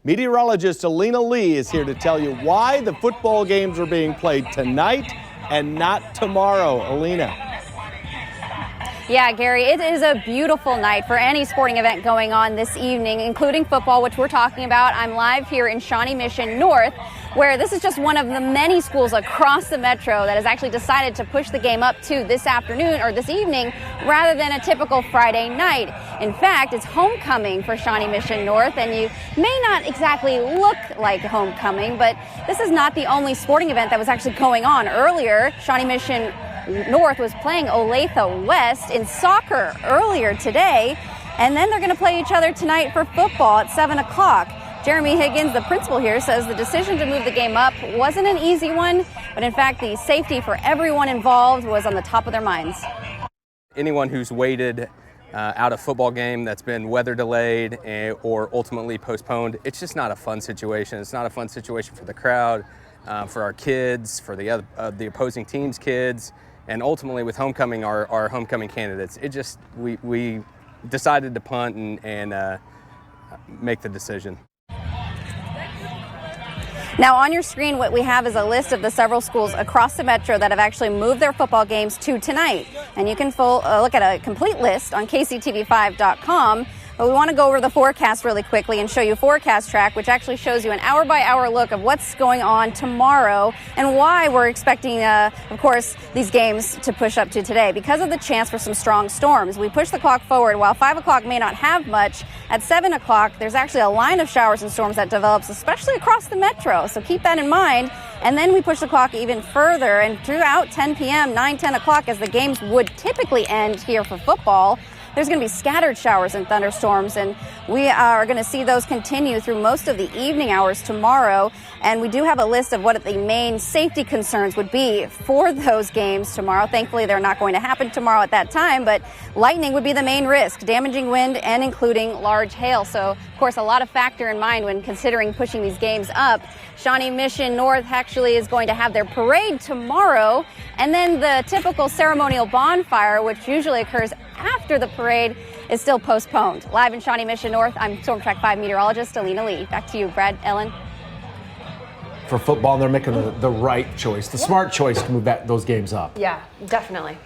Meteorologist Alina Lee is here to tell you why the football games are being played tonight and not tomorrow. Alina. Yeah, Gary, it is a beautiful night for any sporting event going on this evening, including football, which we're talking about. I'm live here in Shawnee Mission North, where this is just one of the many schools across the metro that has actually decided to push the game up to this afternoon or this evening rather than a typical Friday night. In fact, it's homecoming for Shawnee Mission North, and you may not exactly look like homecoming, but this is not the only sporting event that was actually going on. Earlier, Shawnee Mission North was playing Olathe West in soccer earlier today, and then they're going to play each other tonight for football at 7 o'clock. Jeremy Higgins, the principal here, says the decision to move the game up wasn't an easy one, but in fact the safety for everyone involved was on the top of their minds. Anyone who's waited out a football game that's been weather delayed or ultimately postponed, it's just not a fun situation. It's not a fun situation for the crowd, for our kids, for the opposing team's kids, and ultimately with homecoming, our homecoming candidates. We decided to punt and make the decision. Now on your screen, what we have is a list of the several schools across the metro that have actually moved their football games to tonight. And you can look at a complete list on KCTV5.com. But we want to go over the forecast really quickly and show you Forecast Track, which actually shows you an hour-by-hour look of what's going on tomorrow and why we're expecting, of course, these games to push up to today. Because of the chance for some strong storms, we push the clock forward. While 5 o'clock may not have much, at 7 o'clock, there's actually a line of showers and storms that develops, especially across the metro. So keep that in mind. And then we push the clock even further, and throughout 10 p.m., 9, 10 o'clock, as the games would typically end here for football, there's going to be scattered showers and thunderstorms, and we are going to see those continue through most of the evening hours tomorrow. And we do have a list of what the main safety concerns would be for those games tomorrow. Thankfully, they're not going to happen tomorrow at that time, but lightning would be the main risk, damaging wind and including large hail. So, of course, a lot of factor in mind when considering pushing these games up. Shawnee Mission North actually is going to have their parade tomorrow, and then the typical ceremonial bonfire, which usually occurs after the parade, is still postponed. Live in Shawnee Mission North, I'm Storm Track 5 meteorologist Alina Lee. Back to you, Brad, Ellen. For football, they're making the right choice, the smart choice to move those games up. Yeah, definitely.